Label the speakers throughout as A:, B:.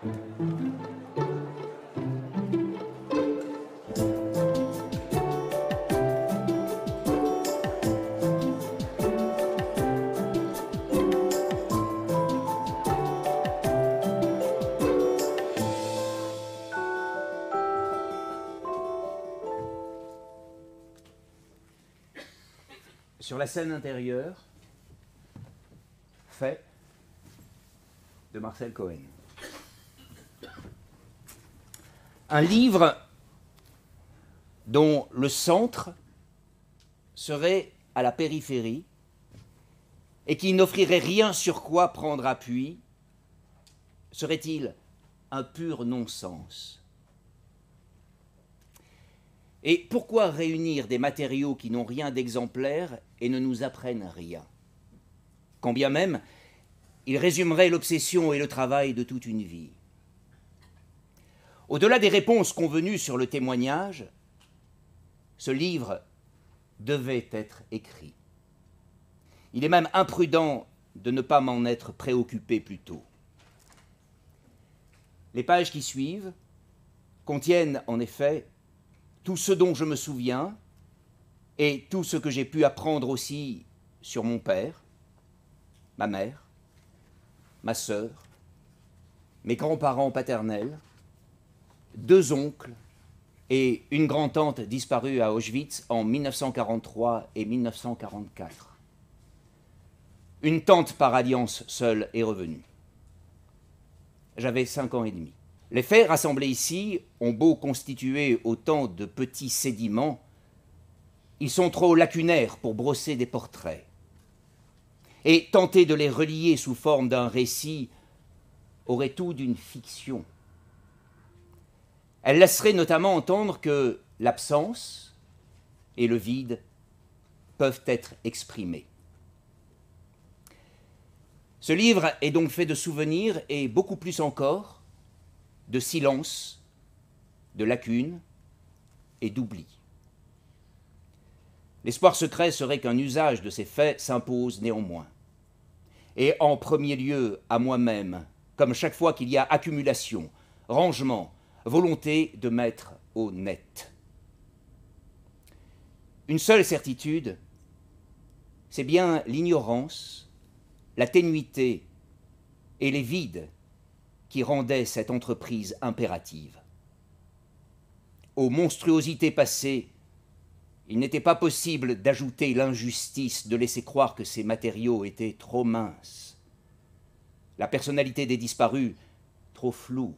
A: Sur la scène intérieure, fait de Marcel Cohen. Un livre dont le centre serait à la périphérie et qui n'offrirait rien sur quoi prendre appui, serait-il un pur non-sens? Et pourquoi réunir des matériaux qui n'ont rien d'exemplaire et ne nous apprennent rien? Quand bien même, ils résumeraient l'obsession et le travail de toute une vie. Au-delà des réponses convenues sur le témoignage, ce livre devait être écrit. Il est même imprudent de ne pas m'en être préoccupé plus tôt. Les pages qui suivent contiennent en effet tout ce dont je me souviens et tout ce que j'ai pu apprendre aussi sur mon père, ma mère, ma sœur, mes grands-parents paternels, 2 oncles et une grand-tante disparue à Auschwitz en 1943 et 1944. Une tante par alliance seule est revenue. J'avais 5 ans et demi. Les faits rassemblés ici ont beau constituer autant de petits sédiments, ils sont trop lacunaires pour brosser des portraits. Et tenter de les relier sous forme d'un récit aurait tout d'une fiction. Elle laisserait notamment entendre que l'absence et le vide peuvent être exprimés. Ce livre est donc fait de souvenirs et beaucoup plus encore de silence, de lacunes et d'oubli. L'espoir secret serait qu'un usage de ces faits s'impose néanmoins. Et en premier lieu à moi-même, comme chaque fois qu'il y a accumulation, rangement, volonté de mettre au net. Une seule certitude, c'est bien l'ignorance, la ténuité et les vides qui rendait cette entreprise impérative. Aux monstruosités passées, il n'était pas possible d'ajouter l'injustice de laisser croire que ces matériaux étaient trop minces, la personnalité des disparus trop floue,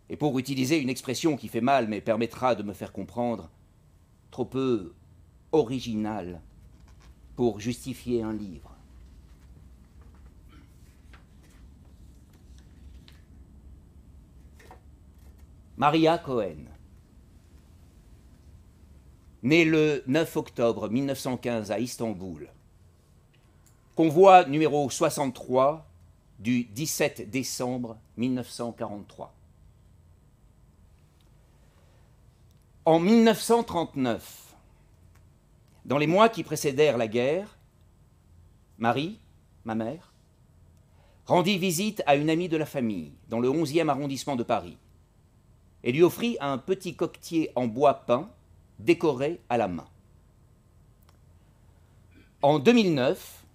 A: et pour utiliser une expression qui fait mal mais permettra de me faire comprendre, trop peu originale pour justifier un livre. Maria Cohen, née le 9 octobre 1915 à Istanbul, convoi numéro 63 du 17 décembre 1943. En 1939, dans les mois qui précédèrent la guerre, Marie, ma mère, rendit visite à une amie de la famille dans le 11e arrondissement de Paris et lui offrit un petit coquetier en bois peint décoré à la main. En 2009,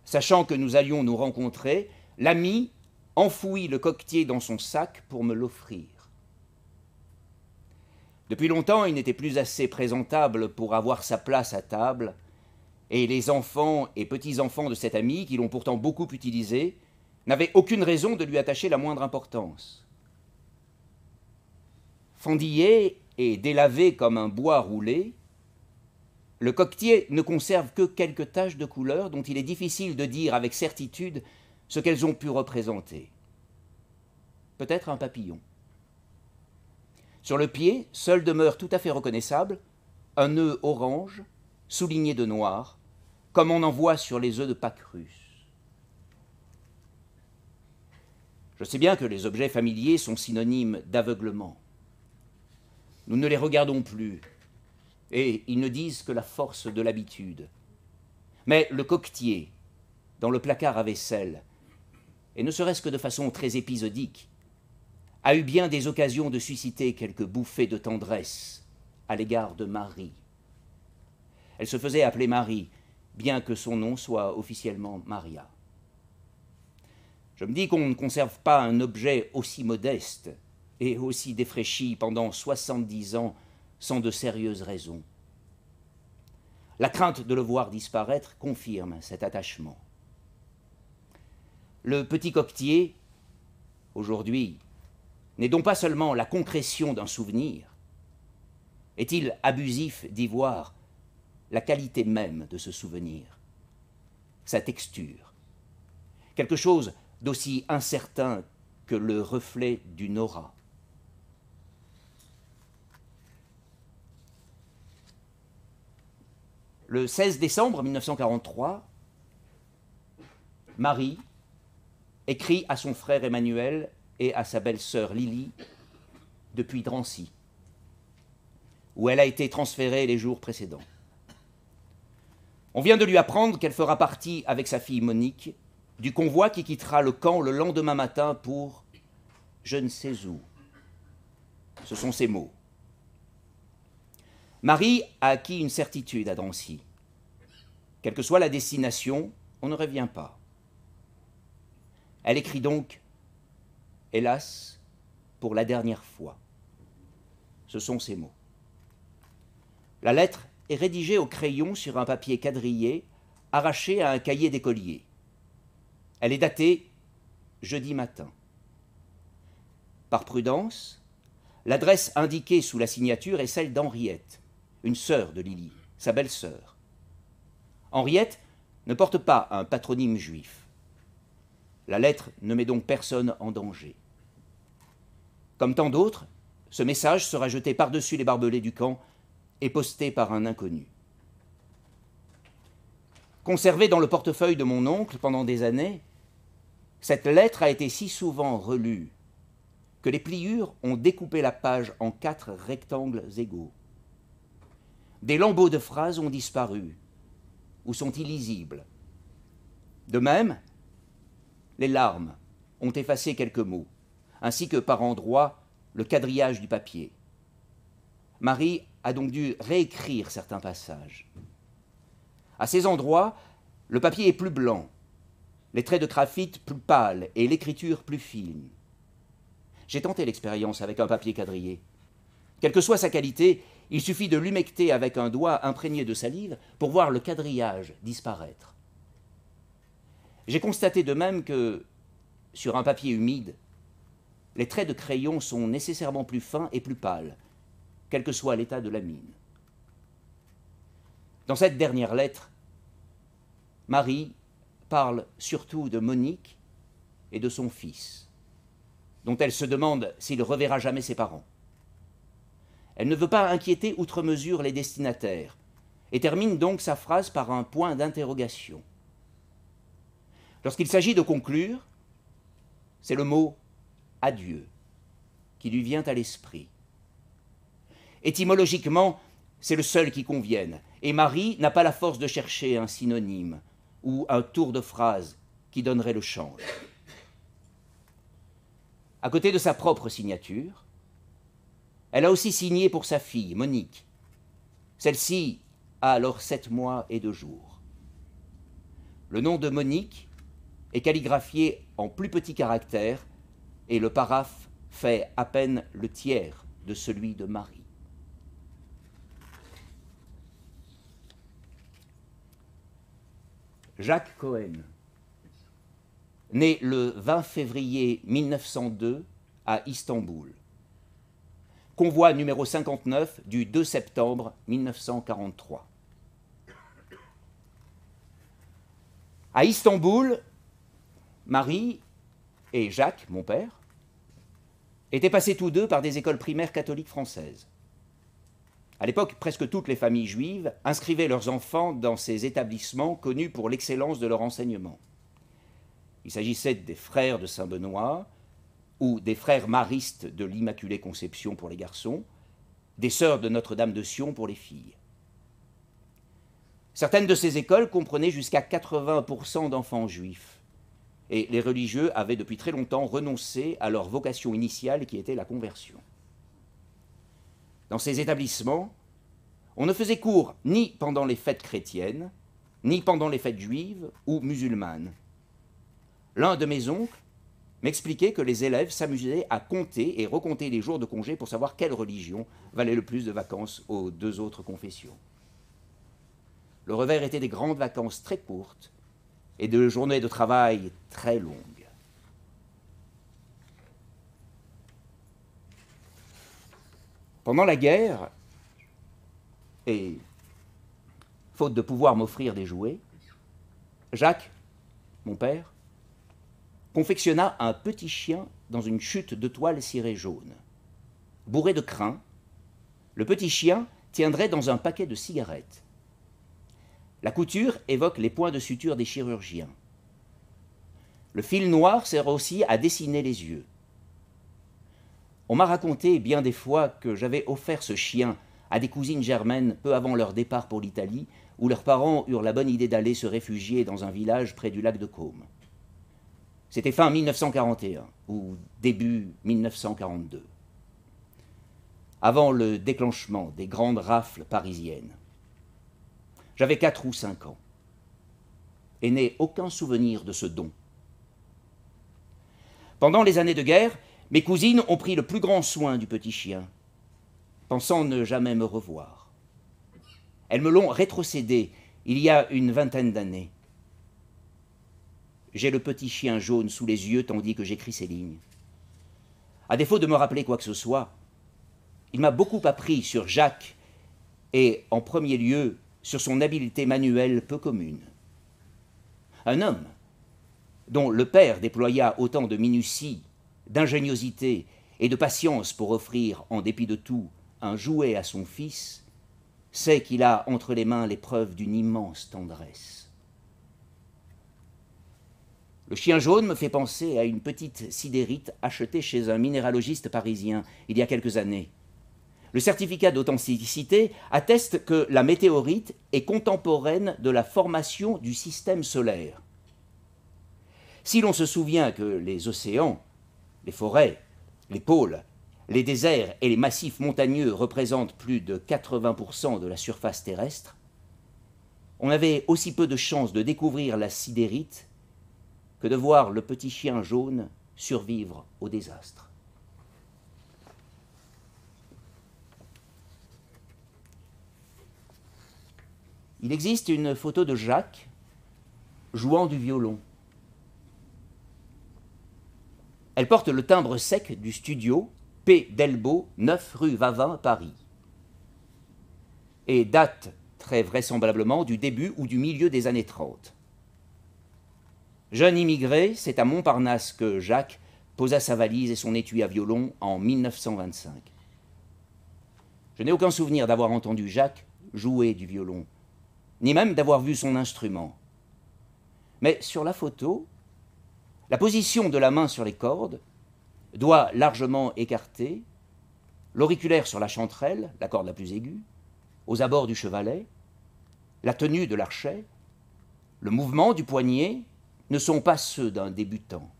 A: sachant que nous allions nous rencontrer, l'ami enfouit le coquetier dans son sac pour me l'offrir. Depuis longtemps, il n'était plus assez présentable pour avoir sa place à table, et les enfants et petits-enfants de cet ami, qui l'ont pourtant beaucoup utilisé, n'avaient aucune raison de lui attacher la moindre importance. Fendillé et délavé comme un bois roulé, le coquetier ne conserve que quelques taches de couleur dont il est difficile de dire avec certitude ce qu'elles ont pu représenter. Peut-être un papillon. Sur le pied, seul demeure tout à fait reconnaissable un nœud orange souligné de noir, comme on en voit sur les œufs de Pâques russes. Je sais bien que les objets familiers sont synonymes d'aveuglement. Nous ne les regardons plus, et ils ne disent que la force de l'habitude. Mais le coquetier, dans le placard à vaisselle, et ne serait-ce que de façon très épisodique, a eu bien des occasions de susciter quelques bouffées de tendresse à l'égard de Marie. Elle se faisait appeler Marie, bien que son nom soit officiellement Maria. Je me dis qu'on ne conserve pas un objet aussi modeste et aussi défraîchi pendant 70 ans sans de sérieuses raisons. La crainte de le voir disparaître confirme cet attachement. Le petit coquetier, aujourd'hui, n'est donc pas seulement la concrétion d'un souvenir. Est-il abusif d'y voir la qualité même de ce souvenir, sa texture, quelque chose d'aussi incertain que le reflet d'une aura? Le 16 décembre 1943, Marie écrit à son frère Emmanuel et à sa belle-sœur Lily depuis Drancy, où elle a été transférée les jours précédents. On vient de lui apprendre qu'elle fera partie, avec sa fille Monique, du convoi qui quittera le camp le lendemain matin pour je ne sais où. Ce sont ses mots. Marie a acquis une certitude à Drancy. Quelle que soit la destination, on ne revient pas. Elle écrit donc « Hélas, pour la dernière fois ». Ce sont ses mots. La lettre est rédigée au crayon sur un papier quadrillé, arraché à un cahier d'écolier. Elle est datée jeudi matin. Par prudence, l'adresse indiquée sous la signature est celle d'Henriette, une sœur de Lily, sa belle-sœur. Henriette ne porte pas un patronyme juif. La lettre ne met donc personne en danger. Comme tant d'autres, ce message sera jeté par-dessus les barbelés du camp et posté par un inconnu. Conservée dans le portefeuille de mon oncle pendant des années, cette lettre a été si souvent relue que les pliures ont découpé la page en 4 rectangles égaux. Des lambeaux de phrases ont disparu ou sont illisibles. De même, les larmes ont effacé quelques mots, ainsi que par endroits le quadrillage du papier. Marie a donc dû réécrire certains passages. À ces endroits, le papier est plus blanc, les traits de graphite plus pâles et l'écriture plus fine. J'ai tenté l'expérience avec un papier quadrillé. Quelle que soit sa qualité, il suffit de l'humecter avec un doigt imprégné de salive pour voir le quadrillage disparaître. J'ai constaté de même que, sur un papier humide, les traits de crayon sont nécessairement plus fins et plus pâles, quel que soit l'état de la mine. Dans cette dernière lettre, Marie parle surtout de Monique et de son fils, dont elle se demande s'il reverra jamais ses parents. Elle ne veut pas inquiéter outre mesure les destinataires et termine donc sa phrase par un point d'interrogation. Lorsqu'il s'agit de conclure, c'est le mot « adieu » qui lui vient à l'esprit. Étymologiquement, c'est le seul qui convienne, et Marie n'a pas la force de chercher un synonyme ou un tour de phrase qui donnerait le change. À côté de sa propre signature, elle a aussi signé pour sa fille, Monique. Celle-ci a alors 7 mois et 2 jours. Le nom de Monique est calligraphié en plus petits caractères et le paraphe fait à peine le tiers de celui de Marie. Jacques Cohen, né le 20 février 1902 à Istanbul. Convoi numéro 59 du 2 septembre 1943. À Istanbul, Marie et Jacques, mon père, étaient passés tous deux par des écoles primaires catholiques françaises. À l'époque, presque toutes les familles juives inscrivaient leurs enfants dans ces établissements connus pour l'excellence de leur enseignement. Il s'agissait des frères de Saint-Benoît ou des frères maristes de l'Immaculée Conception pour les garçons, des sœurs de Notre-Dame de Sion pour les filles. Certaines de ces écoles comprenaient jusqu'à 80% d'enfants juifs, et les religieux avaient depuis très longtemps renoncé à leur vocation initiale qui était la conversion. Dans ces établissements, on ne faisait cours ni pendant les fêtes chrétiennes, ni pendant les fêtes juives ou musulmanes. L'un de mes oncles m'expliquait que les élèves s'amusaient à compter et recompter les jours de congé pour savoir quelle religion valait le plus de vacances aux deux autres confessions. Le revers était des grandes vacances très courtes et de journées de travail très longues. Pendant la guerre, et faute de pouvoir m'offrir des jouets, Jacques, mon père, confectionna un petit chien dans une chute de toile cirée jaune. Bourré de crin, le petit chien tiendrait dans un paquet de cigarettes. La couture évoque les points de suture des chirurgiens. Le fil noir sert aussi à dessiner les yeux. On m'a raconté bien des fois que j'avais offert ce chien à des cousines germaines peu avant leur départ pour l'Italie, où leurs parents eurent la bonne idée d'aller se réfugier dans un village près du lac de Caume. C'était fin 1941 ou début 1942, avant le déclenchement des grandes rafles parisiennes. J'avais 4 ou 5 ans et n'ai aucun souvenir de ce don. Pendant les années de guerre, mes cousines ont pris le plus grand soin du petit chien, pensant ne jamais me revoir. Elles me l'ont rétrocédé il y a une vingtaine d'années. J'ai le petit chien jaune sous les yeux tandis que j'écris ces lignes. À défaut de me rappeler quoi que ce soit, il m'a beaucoup appris sur Jacques et, en premier lieu, sur son habileté manuelle peu commune. Un homme dont le père déploya autant de minutie, d'ingéniosité et de patience pour offrir, en dépit de tout, un jouet à son fils, sait qu'il a entre les mains les preuves d'une immense tendresse. Le chien jaune me fait penser à une petite sidérite achetée chez un minéralogiste parisien il y a quelques années. Le certificat d'authenticité atteste que la météorite est contemporaine de la formation du système solaire. Si l'on se souvient que les océans, les forêts, les pôles, les déserts et les massifs montagneux représentent plus de 80% de la surface terrestre, on avait aussi peu de chances de découvrir la sidérite que de voir le petit chien jaune survivre au désastre. Il existe une photo de Jacques jouant du violon. Elle porte le timbre sec du studio P. Delbault, 9 rue Vavin, Paris, et date très vraisemblablement du début ou du milieu des années 30. Jeune immigré, c'est à Montparnasse que Jacques posa sa valise et son étui à violon en 1925. Je n'ai aucun souvenir d'avoir entendu Jacques jouer du violon, ni même d'avoir vu son instrument. Mais sur la photo, la position de la main sur les cordes, doigt largement écarté, l'auriculaire sur la chanterelle, la corde la plus aiguë, aux abords du chevalet, la tenue de l'archet, le mouvement du poignet ne sont pas ceux d'un débutant.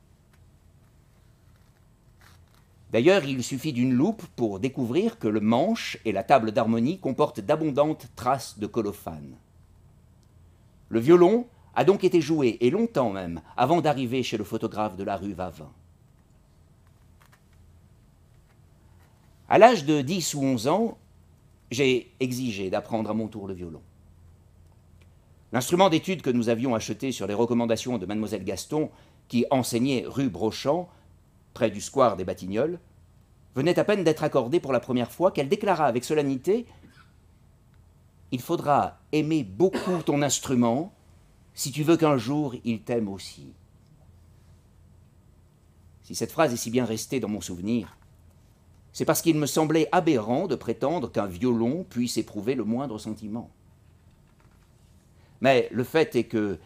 A: D'ailleurs, il suffit d'une loupe pour découvrir que le manche et la table d'harmonie comportent d'abondantes traces de colophane. Le violon a donc été joué, et longtemps même, avant d'arriver chez le photographe de la rue Vavin. À l'âge de 10 ou 11 ans, j'ai exigé d'apprendre à mon tour le violon. L'instrument d'étude que nous avions acheté sur les recommandations de mademoiselle Gaston, qui enseignait rue Brochant, près du square des Batignolles, venait à peine d'être accordé pour la première fois, qu'elle déclara avec solennité « Il faudra aimer beaucoup ton instrument si tu veux qu'un jour il t'aime aussi. » Si cette phrase est si bien restée dans mon souvenir, c'est parce qu'il me semblait aberrant de prétendre qu'un violon puisse éprouver le moindre sentiment. Mais le fait est que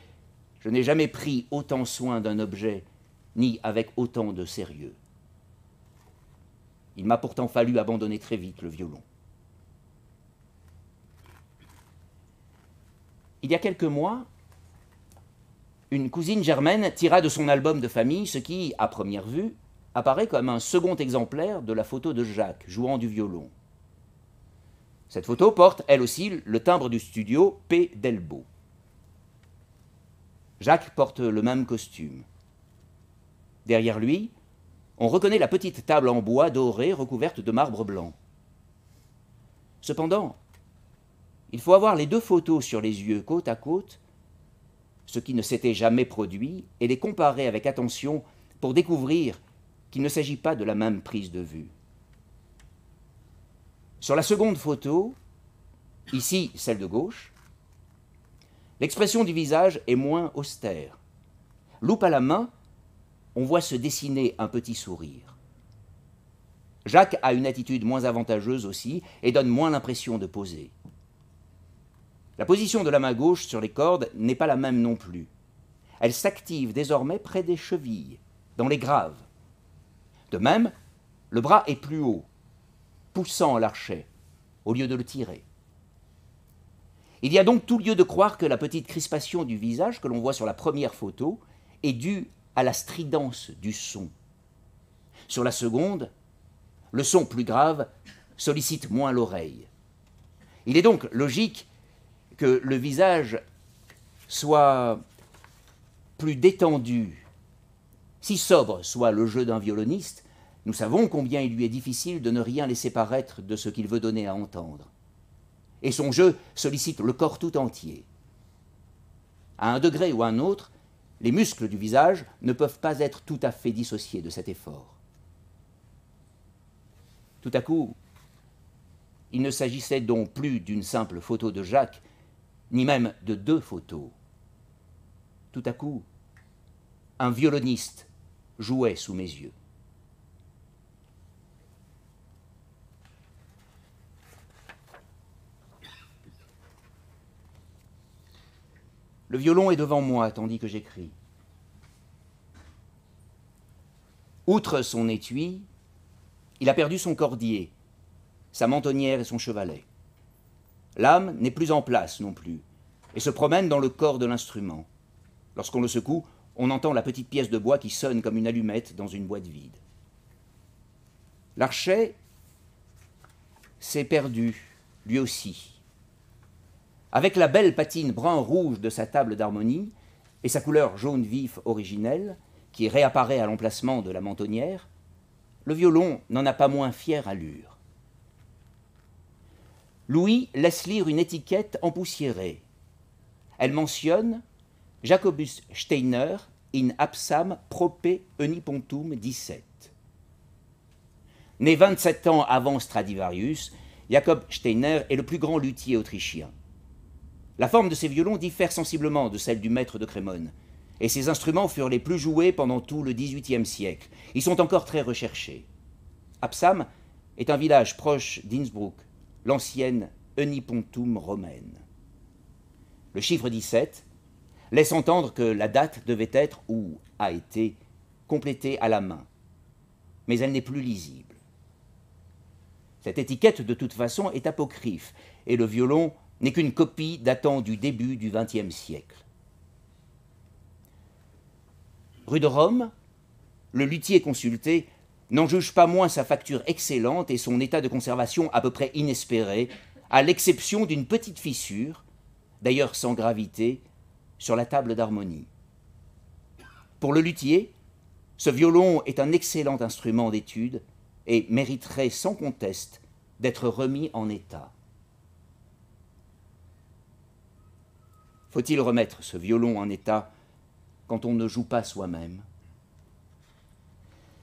A: je n'ai jamais pris autant soin d'un objet, ni avec autant de sérieux. Il m'a pourtant fallu abandonner très vite le violon. Il y a quelques mois, une cousine germaine tira de son album de famille ce qui, à première vue, apparaît comme un second exemplaire de la photo de Jacques jouant du violon. Cette photo porte, elle aussi, le timbre du studio P. Delbo. Jacques porte le même costume. Derrière lui, on reconnaît la petite table en bois doré recouverte de marbre blanc. Cependant, il faut avoir les deux photos sur les yeux côte à côte, ce qui ne s'était jamais produit, et les comparer avec attention pour découvrir qu'il ne s'agit pas de la même prise de vue. Sur la seconde photo, ici celle de gauche, l'expression du visage est moins austère. Loupe à la main, on voit se dessiner un petit sourire. Jacques a une attitude moins avantageuse aussi et donne moins l'impression de poser. La position de la main gauche sur les cordes n'est pas la même non plus. Elle s'active désormais près des chevilles, dans les graves. De même, le bras est plus haut, poussant l'archet, au lieu de le tirer. Il y a donc tout lieu de croire que la petite crispation du visage que l'on voit sur la première photo est due à la stridence du son. Sur la seconde, le son plus grave sollicite moins l'oreille. Il est donc logique que le visage soit plus détendu. Si sobre soit le jeu d'un violoniste, nous savons combien il lui est difficile de ne rien laisser paraître de ce qu'il veut donner à entendre. Et son jeu sollicite le corps tout entier. À un degré ou à un autre, les muscles du visage ne peuvent pas être tout à fait dissociés de cet effort. Tout à coup, il ne s'agissait donc plus d'une simple photo de Jacques, ni même de deux photos. Tout à coup, un violoniste jouait sous mes yeux. Le violon est devant moi tandis que j'écris. Outre son étui, il a perdu son cordier, sa mentonnière et son chevalet. L'âme n'est plus en place non plus, et se promène dans le corps de l'instrument. Lorsqu'on le secoue, on entend la petite pièce de bois qui sonne comme une allumette dans une boîte vide. L'archet s'est perdu, lui aussi. Avec la belle patine brun-rouge de sa table d'harmonie et sa couleur jaune vif originelle, qui réapparaît à l'emplacement de la mentonnière, le violon n'en a pas moins fière allure. Louis laisse lire une étiquette empoussiérée. Elle mentionne « Jacobus Steiner in Apsam prope Enipontum 17 ». Né 27 ans avant Stradivarius, Jacob Steiner est le plus grand luthier autrichien. La forme de ses violons diffère sensiblement de celle du maître de Crémone, et ses instruments furent les plus joués pendant tout le XVIIIe siècle. Ils sont encore très recherchés. Apsam est un village proche d'Innsbruck, l'ancienne Enipontum romaine. Le chiffre 17 laisse entendre que la date devait être, ou a été, complétée à la main, mais elle n'est plus lisible. Cette étiquette, de toute façon, est apocryphe, et le violon n'est qu'une copie datant du début du XXe siècle. Rue de Rome, le luthier consulté n'en juge pas moins sa facture excellente et son état de conservation à peu près inespéré, à l'exception d'une petite fissure, d'ailleurs sans gravité, sur la table d'harmonie. Pour le luthier, ce violon est un excellent instrument d'étude et mériterait sans conteste d'être remis en état. Faut-il remettre ce violon en état quand on ne joue pas soi-même?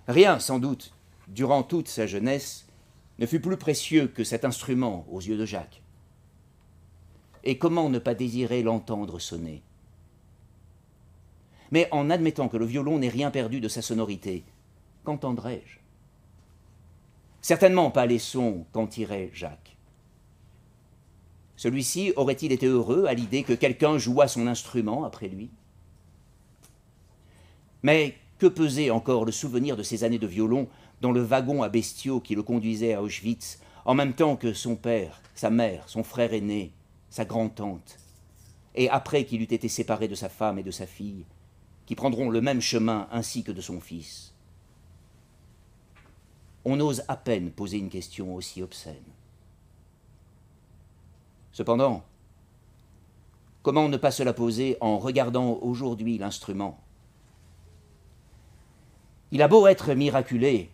A: Rien, sans doute, durant toute sa jeunesse, ne fut plus précieux que cet instrument aux yeux de Jacques. Et comment ne pas désirer l'entendre sonner? Mais en admettant que le violon n'ait rien perdu de sa sonorité, qu'entendrais-je? Certainement pas les sons qu'en tirait Jacques. Celui-ci aurait-il été heureux à l'idée que quelqu'un jouât son instrument après lui? Mais que pesait encore le souvenir de ces années de violon dans le wagon à bestiaux qui le conduisait à Auschwitz, en même temps que son père, sa mère, son frère aîné, sa grand-tante, et après qu'il eût été séparé de sa femme et de sa fille, qui prendront le même chemin ainsi que de son fils. On ose à peine poser une question aussi obscène. Cependant, comment ne pas se la poser en regardant aujourd'hui l'instrument? Il a beau être miraculé,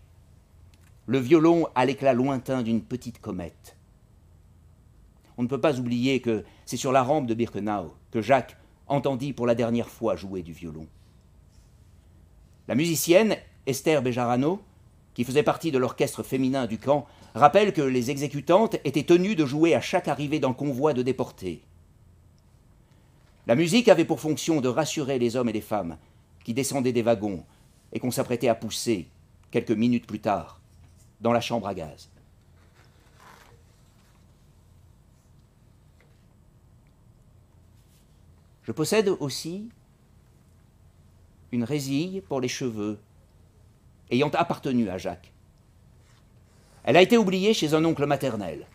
A: le violon a l'éclat lointain d'une petite comète. On ne peut pas oublier que c'est sur la rampe de Birkenau que Jacques entendit pour la dernière fois jouer du violon. La musicienne, Esther Bejarano, qui faisait partie de l'orchestre féminin du camp, rappelle que les exécutantes étaient tenues de jouer à chaque arrivée d'un convoi de déportés. La musique avait pour fonction de rassurer les hommes et les femmes qui descendaient des wagons et qu'on s'apprêtait à pousser, quelques minutes plus tard, dans la chambre à gaz. Je possède aussi une résille pour les cheveux, ayant appartenu à Jacques. Elle a été oubliée chez un oncle maternel.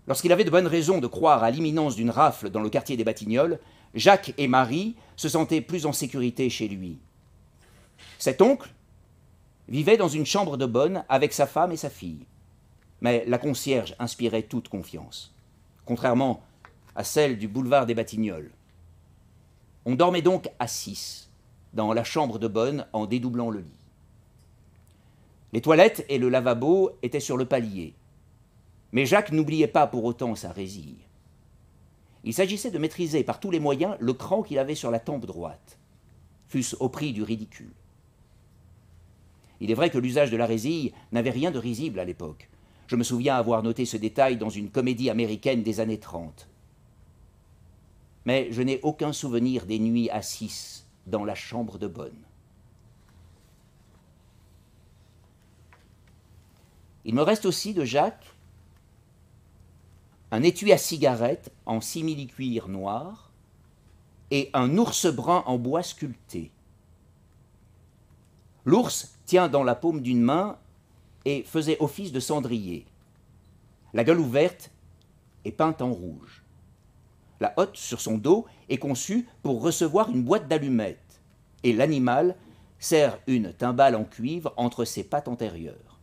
A: Lorsqu'il avait de bonnes raisons de croire à l'imminence d'une rafle dans le quartier des Batignolles, Jacques et Marie se sentaient plus en sécurité chez lui. Cet oncle vivait dans une chambre de bonne avec sa femme et sa fille. Mais la concierge inspirait toute confiance, contrairement à celle du boulevard des Batignolles. On dormait donc à 6 dans la chambre de bonne en dédoublant le lit. Les toilettes et le lavabo étaient sur le palier. Mais Jacques n'oubliait pas pour autant sa résille. Il s'agissait de maîtriser par tous les moyens le cran qu'il avait sur la tempe droite, fût-ce au prix du ridicule. Il est vrai que l'usage de la résille n'avait rien de risible à l'époque. Je me souviens avoir noté ce détail dans une comédie américaine des années 30. Mais je n'ai aucun souvenir des nuits à 6 dans la chambre de bonne. Il me reste aussi de Jacques un étui à cigarette en simili-cuir noir et un ours brun en bois sculpté. L'ours tient dans la paume d'une main et faisait office de cendrier. La gueule ouverte est peinte en rouge. La hotte sur son dos est conçue pour recevoir une boîte d'allumettes et l'animal serre une timbale en cuivre entre ses pattes antérieures.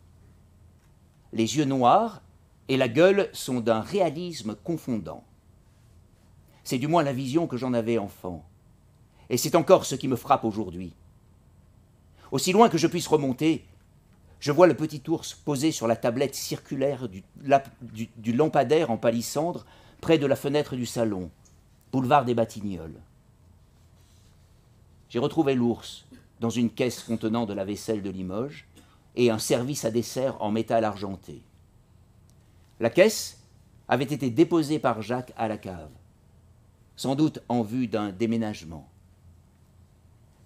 A: Les yeux noirs et la gueule sont d'un réalisme confondant. C'est du moins la vision que j'en avais enfant. Et c'est encore ce qui me frappe aujourd'hui. Aussi loin que je puisse remonter, je vois le petit ours posé sur la tablette circulaire du lampadaire en palissandre près de la fenêtre du salon, boulevard des Batignolles. J'ai retrouvé l'ours dans une caisse contenant de la vaisselle de Limoges et un service à dessert en métal argenté. La caisse avait été déposée par Jacques à la cave, sans doute en vue d'un déménagement.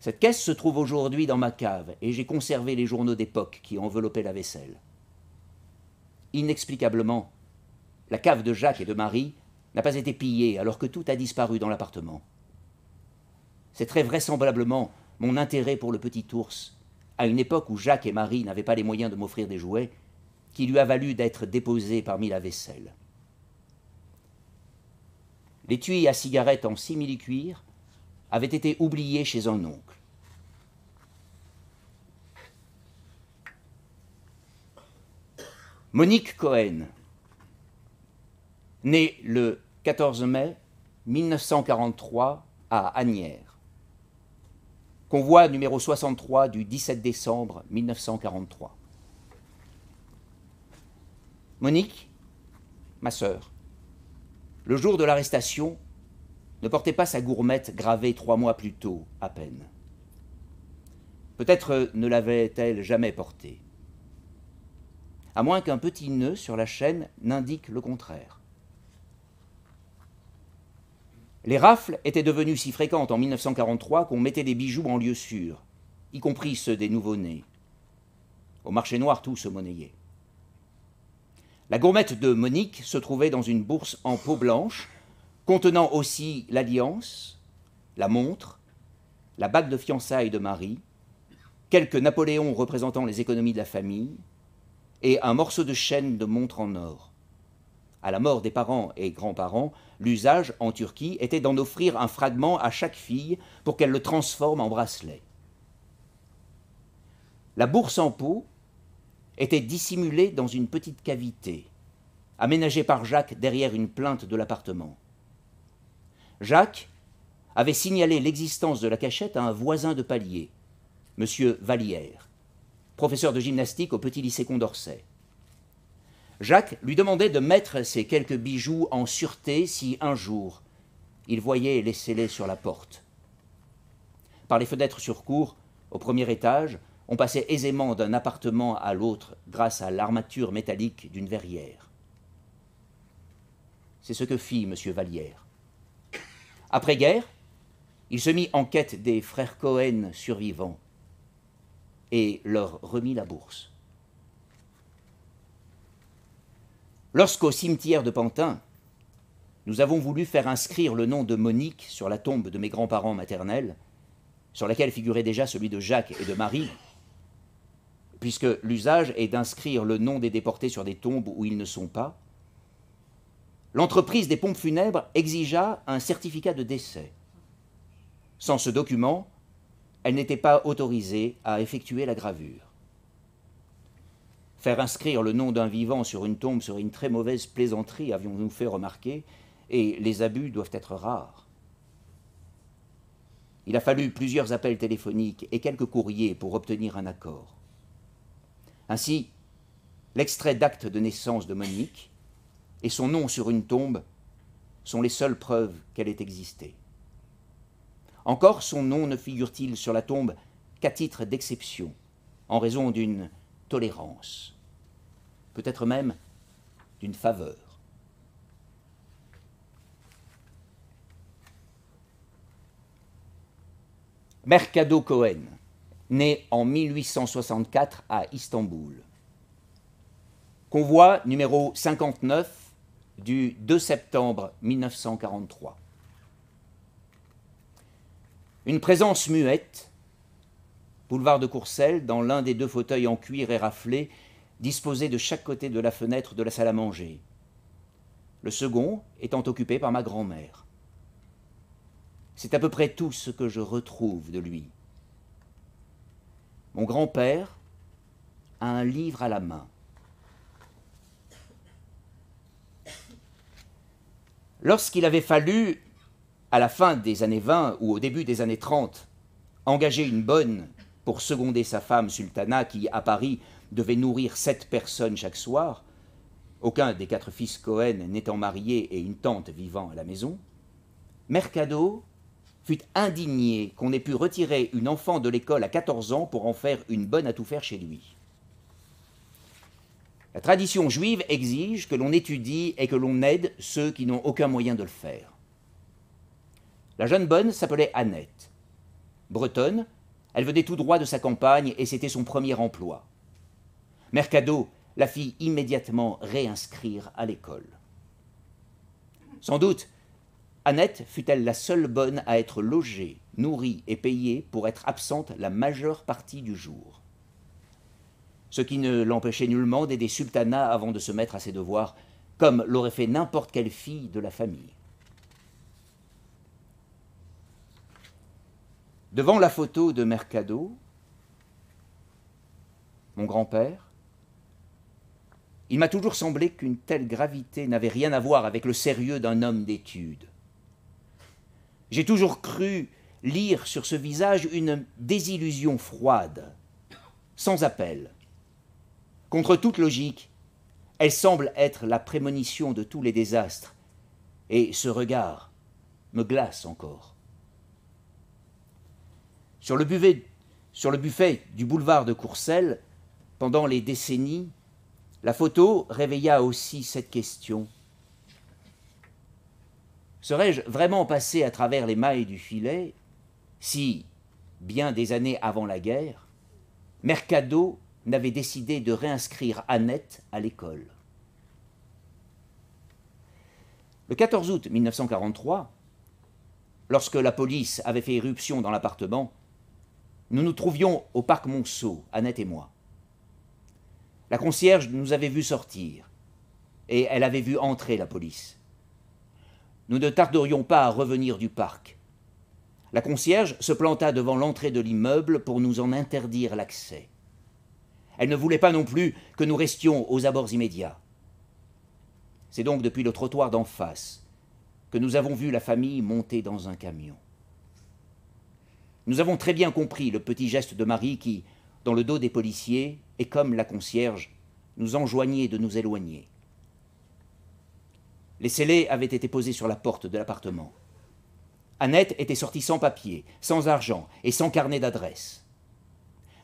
A: Cette caisse se trouve aujourd'hui dans ma cave et j'ai conservé les journaux d'époque qui enveloppaient la vaisselle. Inexplicablement, la cave de Jacques et de Marie n'a pas été pillée alors que tout a disparu dans l'appartement. C'est très vraisemblablement mon intérêt pour le petit ours, à une époque où Jacques et Marie n'avaient pas les moyens de m'offrir des jouets, qui lui a valu d'être déposé parmi la vaisselle. L'étui à cigarette en simili-cuir avait été oublié chez un oncle. Monique Cohen, née le 14 mai 1943 à Asnières. Convoi numéro 63 du 17 décembre 1943. Monique, ma sœur, le jour de l'arrestation, ne portait pas sa gourmette gravée 3 mois plus tôt, à peine. Peut-être ne l'avait-elle jamais portée, à moins qu'un petit nœud sur la chaîne n'indique le contraire. Les rafles étaient devenues si fréquentes en 1943 qu'on mettait des bijoux en lieu sûr, y compris ceux des nouveau-nés. Au marché noir, tout se monnayait. La gourmette de Monique se trouvait dans une bourse en peau blanche, contenant aussi l'alliance, la montre, la bague de fiançailles de Marie, quelques Napoléons représentant les économies de la famille, et un morceau de chaîne de montre en or. à la mort des parents et grands-parents, l'usage en Turquie était d'en offrir un fragment à chaque fille pour qu'elle le transforme en bracelet. La bourse en peau était dissimulée dans une petite cavité, aménagée par Jacques derrière une plainte de l'appartement. Jacques avait signalé l'existence de la cachette à un voisin de palier, M. Vallière, professeur de gymnastique au petit lycée Condorcet. Jacques lui demandait de mettre ces quelques bijoux en sûreté si un jour il voyait les scellés sur la porte. Par les fenêtres sur cour, au premier étage, on passait aisément d'un appartement à l'autre grâce à l'armature métallique d'une verrière. C'est ce que fit M. Vallière. Après-guerre, il se mit en quête des frères Cohen survivants et leur remit la bourse. Lorsqu'au cimetière de Pantin, nous avons voulu faire inscrire le nom de Monique sur la tombe de mes grands-parents maternels, sur laquelle figurait déjà celui de Jacques et de Marie, puisque l'usage est d'inscrire le nom des déportés sur des tombes où ils ne sont pas, l'entreprise des pompes funèbres exigea un certificat de décès. Sans ce document, elle n'était pas autorisée à effectuer la gravure. Faire inscrire le nom d'un vivant sur une tombe serait une très mauvaise plaisanterie, avions-nous fait remarquer, et les abus doivent être rares. Il a fallu plusieurs appels téléphoniques et quelques courriers pour obtenir un accord. Ainsi, l'extrait d'acte de naissance de Monique et son nom sur une tombe sont les seules preuves qu'elle ait existé. Encore son nom ne figure-t-il sur la tombe qu'à titre d'exception, en raison d'une tolérance, peut-être même d'une faveur. Mercado Cohen, né en 1864 à Istanbul. Convoi numéro 59 du 2 septembre 1943. Une présence muette, boulevard de Courcelles, dans l'un des deux fauteuils en cuir éraflé, disposés de chaque côté de la fenêtre de la salle à manger. Le second étant occupé par ma grand-mère. C'est à peu près tout ce que je retrouve de lui. Mon grand-père a un livre à la main. Lorsqu'il avait fallu, à la fin des années 20 ou au début des années 30, engager une bonne pour seconder sa femme Sultana qui, à Paris, devait nourrir 7 personnes chaque soir, aucun des 4 fils Cohen n'étant marié et une tante vivant à la maison, Mercado fut indigné qu'on ait pu retirer une enfant de l'école à 14 ans pour en faire une bonne à tout faire chez lui. La tradition juive exige que l'on étudie et que l'on aide ceux qui n'ont aucun moyen de le faire. La jeune bonne s'appelait Annette. Bretonne, elle venait tout droit de sa campagne et c'était son premier emploi. Mercado la fit immédiatement réinscrire à l'école. Sans doute, Annette fut-elle la seule bonne à être logée, nourrie et payée pour être absente la majeure partie du jour. Ce qui ne l'empêchait nullement d'aider Sultana avant de se mettre à ses devoirs, comme l'aurait fait n'importe quelle fille de la famille. Devant la photo de Mercado, mon grand-père, il m'a toujours semblé qu'une telle gravité n'avait rien à voir avec le sérieux d'un homme d'études. J'ai toujours cru lire sur ce visage une désillusion froide, sans appel. Contre toute logique, elle semble être la prémonition de tous les désastres, et ce regard me glace encore. Sur le buffet du boulevard de Courcelles, pendant les décennies, la photo réveilla aussi cette question. Serais-je vraiment passé à travers les mailles du filet si, bien des années avant la guerre, Mercado n'avait décidé de réinscrire Annette à l'école? Le 14 août 1943, lorsque la police avait fait irruption dans l'appartement, nous nous trouvions au parc Monceau, Annette et moi. La concierge nous avait vus sortir. et elle avait vu entrer la police. Nous ne tarderions pas à revenir du parc. La concierge se planta devant l'entrée de l'immeuble pour nous en interdire l'accès. Elle ne voulait pas non plus que nous restions aux abords immédiats. C'est donc depuis le trottoir d'en face que nous avons vu la famille monter dans un camion. Nous avons très bien compris le petit geste de Marie qui, dans le dos des policiers, et comme la concierge, nous enjoignait de nous éloigner. Les scellés avaient été posés sur la porte de l'appartement. Annette était sortie sans papier, sans argent et sans carnet d'adresse.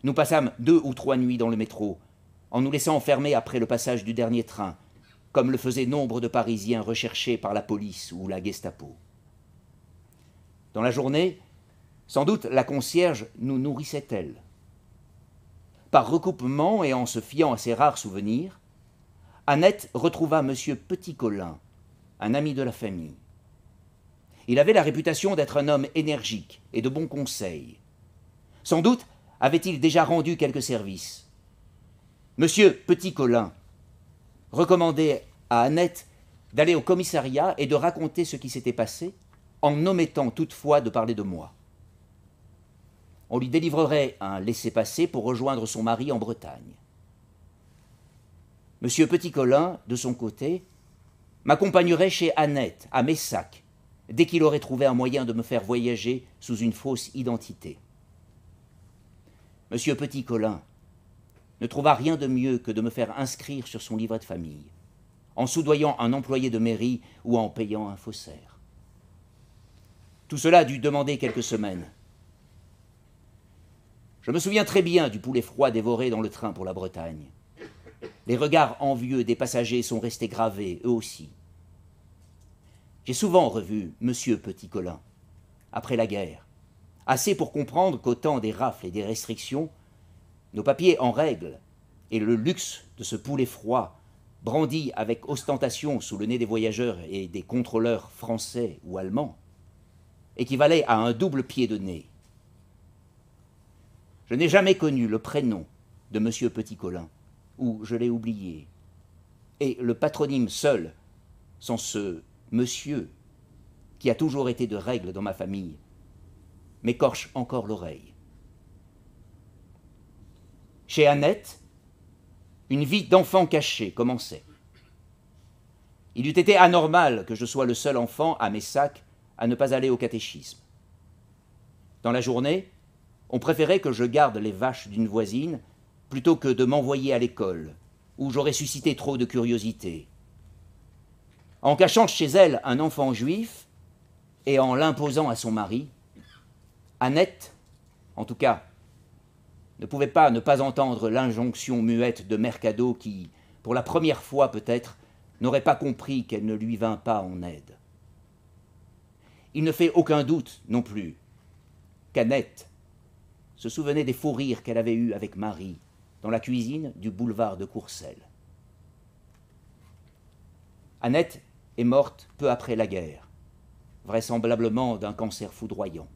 A: Nous passâmes 2 ou 3 nuits dans le métro, en nous laissant enfermer après le passage du dernier train, comme le faisaient nombre de Parisiens recherchés par la police ou la Gestapo. Dans la journée, sans doute la concierge nous nourrissait-elle. Par recoupement et en se fiant à ses rares souvenirs, Annette retrouva M. Petit-Colin, un ami de la famille. Il avait la réputation d'être un homme énergique et de bon conseil. Sans doute avait-il déjà rendu quelques services. M. Petit-Colin recommandait à Annette d'aller au commissariat et de raconter ce qui s'était passé, en omettant toutefois de parler de moi. On lui délivrerait un laissez-passer pour rejoindre son mari en Bretagne. M. Petit-Colin, de son côté, m'accompagnerait chez Annette, à Messac, dès qu'il aurait trouvé un moyen de me faire voyager sous une fausse identité. M. Petit-Colin ne trouva rien de mieux que de me faire inscrire sur son livret de famille, en soudoyant un employé de mairie ou en payant un faussaire. Tout cela dut demander quelques semaines. Je me souviens très bien du poulet froid dévoré dans le train pour la Bretagne. Les regards envieux des passagers sont restés gravés, eux aussi. J'ai souvent revu M. Petit-Colin, après la guerre, assez pour comprendre qu'au temps des rafles et des restrictions, nos papiers en règle et le luxe de ce poulet froid, brandi avec ostentation sous le nez des voyageurs et des contrôleurs français ou allemands, équivalaient à un double pied de nez. Je n'ai jamais connu le prénom de M. Petit-Colin, ou je l'ai oublié, et le patronyme seul, sans ce monsieur qui a toujours été de règle dans ma famille, m'écorche encore l'oreille. Chez Annette, une vie d'enfant caché commençait. Il eût été anormal que je sois le seul enfant à Messac à ne pas aller au catéchisme. Dans la journée, on préférait que je garde les vaches d'une voisine plutôt que de m'envoyer à l'école, où j'aurais suscité trop de curiosité. En cachant chez elle un enfant juif et en l'imposant à son mari, Annette, en tout cas, ne pouvait pas ne pas entendre l'injonction muette de Mercado qui, pour la première fois peut-être, n'aurait pas compris qu'elle ne lui vint pas en aide. Il ne fait aucun doute non plus qu'Annette se souvenait des faux rires qu'elle avait eus avec Marie dans la cuisine du boulevard de Courcelles. Annette est morte peu après la guerre, vraisemblablement d'un cancer foudroyant.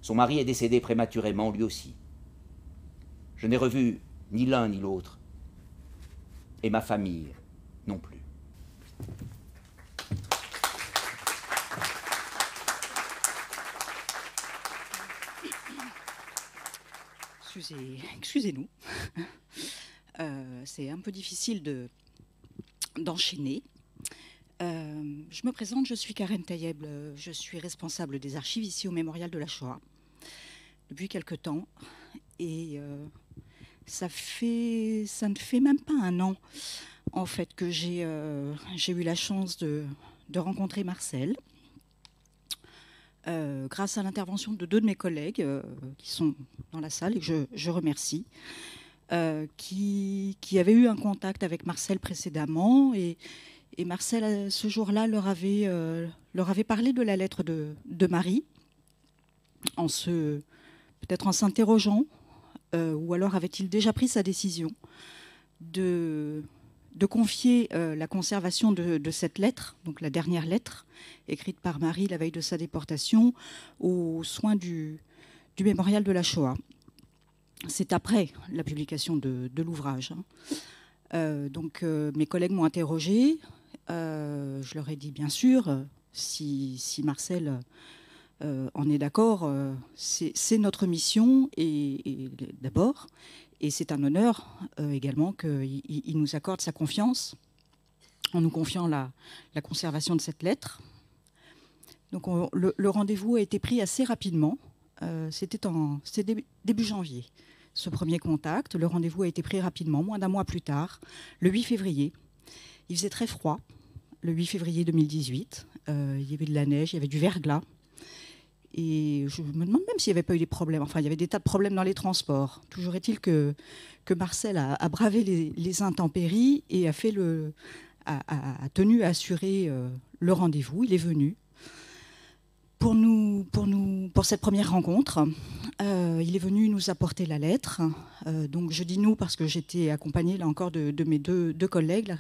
A: Son mari est décédé prématurément lui aussi. Je n'ai revu ni l'un ni l'autre, et ma famille non plus.
B: Excusez-nous. C'est un peu difficile d'enchaîner. Je me présente, je suis Karen Tayeb, je suis responsable des archives ici au Mémorial de la Shoah depuis quelque temps. Et ça ne fait même pas un an, en fait, que j'ai eu la chance de rencontrer Marcel, grâce à l'intervention de 2 de mes collègues qui sont dans la salle et que je remercie, qui avaient eu un contact avec Marcel précédemment. Et Marcel, ce jour-là, leur avait parlé de la lettre de Marie, peut-être en s'interrogeant, ou alors avait-il déjà pris sa décision de confier la conservation de cette lettre, donc la dernière lettre, écrite par Marie la veille de sa déportation, aux soins du Mémorial de la Shoah. C'est après la publication de l'ouvrage. Donc mes collègues m'ont interrogée. Je leur ai dit bien sûr, si Marcel en est d'accord, c'est notre mission et d'abord, et c'est un honneur également qu'il nous accorde sa confiance en nous confiant la conservation de cette lettre. Donc le rendez-vous a été pris assez rapidement. C'était début janvier, ce premier contact. Le rendez-vous a été pris rapidement, moins d'un mois plus tard, le 8 février. Il faisait très froid, le 8 février 2018. Il y avait de la neige, il y avait du verglas. Et je me demande même s'il n'y avait pas eu des problèmes. Enfin, il y avait des tas de problèmes dans les transports. Toujours est-il que Marcel a bravé les intempéries et a tenu à assurer le rendez-vous. Il est venu pour cette première rencontre. Il est venu nous apporter la lettre. Donc je dis nous parce que j'étais accompagnée là encore de mes deux collègues,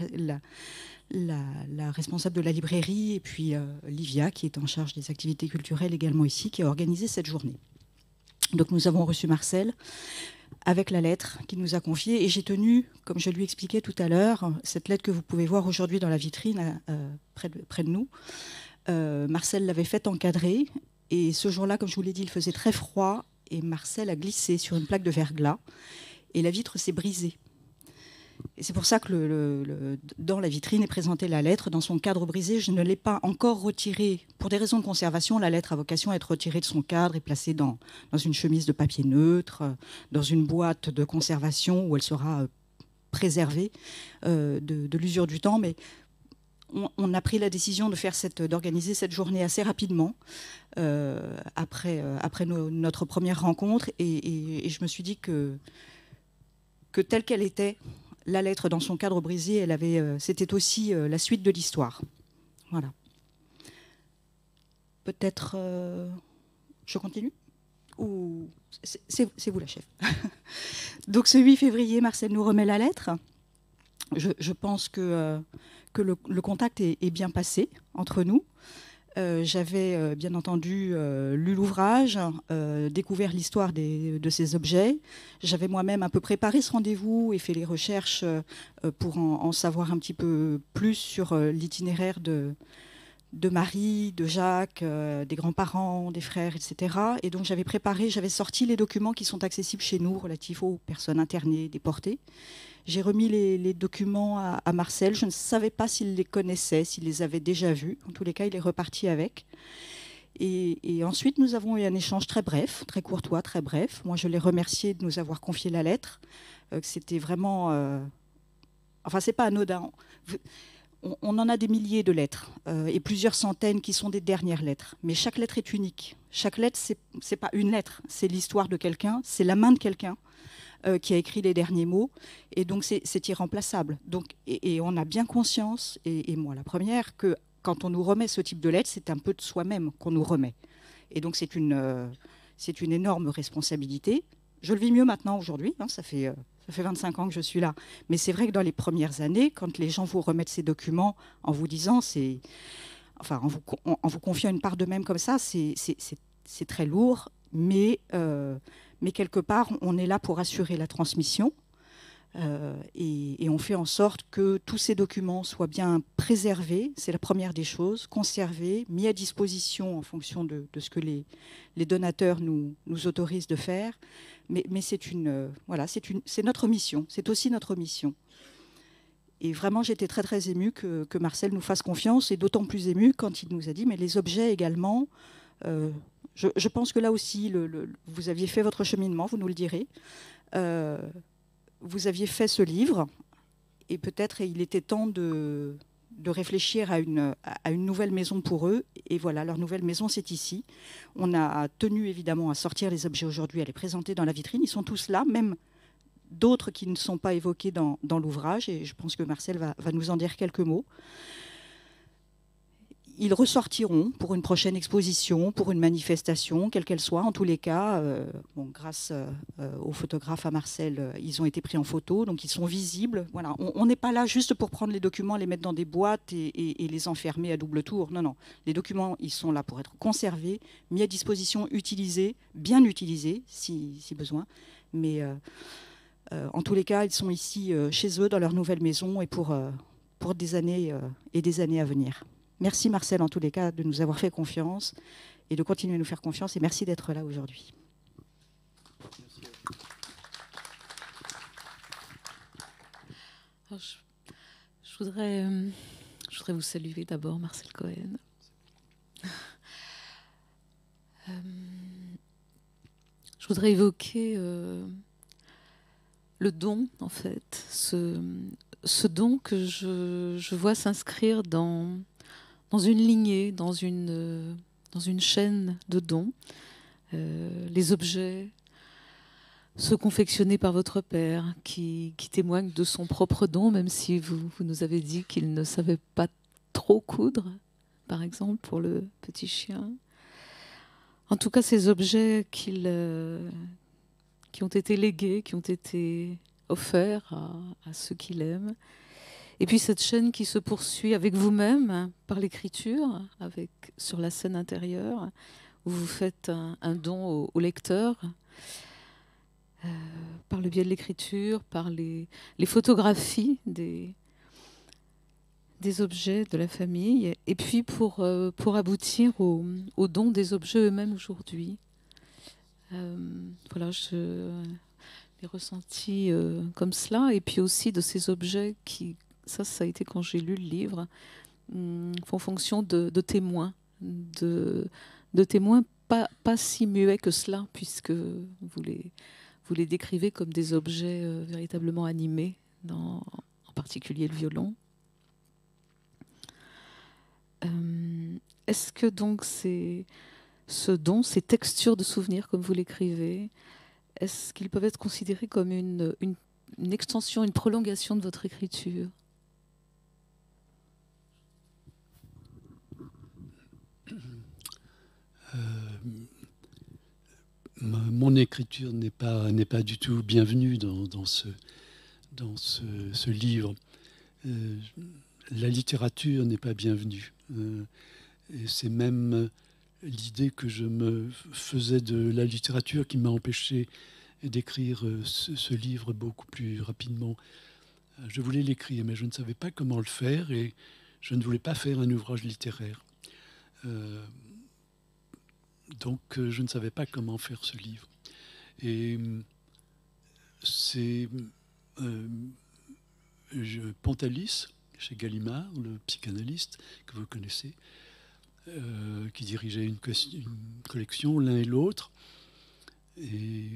B: la responsable de la librairie et puis Livia qui est en charge des activités culturelles également ici, qui a organisé cette journée. Donc nous avons reçu Marcel avec la lettre qu'il nous a confiée et j'ai tenu, comme je lui expliquais tout à l'heure, cette lettre que vous pouvez voir aujourd'hui dans la vitrine près de nous. Marcel l'avait faite encadrer et ce jour-là, comme je vous l'ai dit, il faisait très froid et Marcel a glissé sur une plaque de verglas et la vitre s'est brisée. Et c'est pour ça que dans la vitrine est présentée la lettre dans son cadre brisé. Je ne l'ai pas encore retirée. Pour des raisons de conservation, la lettre a vocation à être retirée de son cadre et placée dans une chemise de papier neutre, dans une boîte de conservation où elle sera préservée de l'usure du temps. Mais on a pris la décision d'organiser cette journée assez rapidement après notre première rencontre. Et je me suis dit que telle qu'elle était, la lettre dans son cadre brisé, c'était aussi la suite de l'histoire. Voilà. Peut-être je continue ou c'est vous la chef. Donc ce 8 février, Marcel nous remet la lettre. Je pense que le contact est bien passé entre nous. J'avais bien entendu lu l'ouvrage, découvert l'histoire de ces objets. J'avais moi-même un peu préparé ce rendez-vous et fait les recherches pour en savoir un petit peu plus sur l'itinéraire de Marie, de Jacques, des grands-parents, des frères, etc. Et donc j'avais sorti les documents qui sont accessibles chez nous relatifs aux personnes internées, déportées. J'ai remis les documents à Marcel. Je ne savais pas s'il les connaissait, s'il les avait déjà vus. En tous les cas, il est reparti avec. Et ensuite, nous avons eu un échange très bref, très courtois, très bref. Moi, je l'ai remercié de nous avoir confié la lettre. C'était vraiment... Enfin, c'est pas anodin. On en a des milliers de lettres et plusieurs centaines qui sont des dernières lettres. Mais chaque lettre est unique. Chaque lettre, c'est pas une lettre. C'est l'histoire de quelqu'un, c'est la main de quelqu'un. Qui a écrit les derniers mots, et donc c'est irremplaçable. Donc, et on a bien conscience, et moi la première, que quand on nous remet ce type de lettre, c'est un peu de soi-même qu'on nous remet. Et donc c'est une énorme responsabilité. Je le vis mieux maintenant aujourd'hui, hein, ça fait 25 ans que je suis là. Mais c'est vrai que dans les premières années, quand les gens vous remettent ces documents en vous disant, en vous confiant une part d'eux-mêmes comme ça, c'est très lourd, mais quelque part, on est là pour assurer la transmission et on fait en sorte que tous ces documents soient bien préservés, c'est la première des choses, conservés, mis à disposition en fonction de ce que les donateurs nous autorisent de faire. Mais c'est notre mission, c'est aussi notre mission. Et vraiment, j'étais très, très émue que Marcel nous fasse confiance, et d'autant plus émue quand il nous a dit, mais les objets également... Je pense que là aussi, vous aviez fait votre cheminement, vous nous le direz. Vous aviez fait ce livre, et peut-être il était temps de réfléchir à une nouvelle maison pour eux. Et voilà, leur nouvelle maison, c'est ici. On a tenu évidemment à sortir les objets aujourd'hui, à les présenter dans la vitrine. Ils sont tous là, même d'autres qui ne sont pas évoqués dans l'ouvrage. Et je pense que Marcel va nous en dire quelques mots. Ils ressortiront pour une prochaine exposition, pour une manifestation, quelle qu'elle soit. En tous les cas, grâce aux photographes à Marcel, ils ont été pris en photo, donc ils sont visibles. Voilà. On n'est pas là juste pour prendre les documents, les mettre dans des boîtes et les enfermer à double tour. Non, non. Les documents, ils sont là pour être conservés, mis à disposition, utilisés, bien utilisés si besoin. Mais En tous les cas, ils sont ici chez eux, dans leur nouvelle maison, et pour des années et des années à venir. Merci Marcel, en tous les cas, de nous avoir fait confiance et de continuer à nous faire confiance. Et merci d'être là aujourd'hui.
C: Je voudrais vous saluer d'abord, Marcel Cohen. Je voudrais évoquer le don, en fait, ce don que je vois s'inscrire dans une lignée, dans une chaîne de dons. Les objets, ceux confectionnés par votre père, qui témoignent de son propre don, même si vous nous avez dit qu'il ne savait pas trop coudre, par exemple, pour le petit chien. En tout cas, ces objets qui ont été légués, qui ont été offerts à ceux qu'il aime. Et puis cette chaîne qui se poursuit avec vous-même, par l'écriture, sur la scène intérieure, où vous faites un don au lecteur, par le biais de l'écriture, par les photographies des objets de la famille, et puis pour aboutir au don des objets eux-mêmes aujourd'hui. Voilà, je l'ai ressenti comme cela, et puis aussi de ces objets qui, ça a été quand j'ai lu le livre, font fonction de témoins, de témoins pas si muets que cela, puisque vous les décrivez comme des objets véritablement animés, en particulier le violon. Est-ce que donc ce don, ces textures de souvenirs, comme vous l'écrivez, est-ce qu'ils peuvent être considérés comme une extension, une prolongation de votre écriture ?
D: Mon écriture n'est pas du tout bienvenue dans ce livre. La littérature n'est pas bienvenue. Et c'est même l'idée que je me faisais de la littérature qui m'a empêché d'écrire ce livre beaucoup plus rapidement. Je voulais l'écrire, mais je ne savais pas comment le faire, et je ne voulais pas faire un ouvrage littéraire. Donc, je ne savais pas comment faire ce livre. Et c'est Pontalis, chez Gallimard, le psychanalyste que vous connaissez, qui dirigeait une collection, l'un et l'autre. Et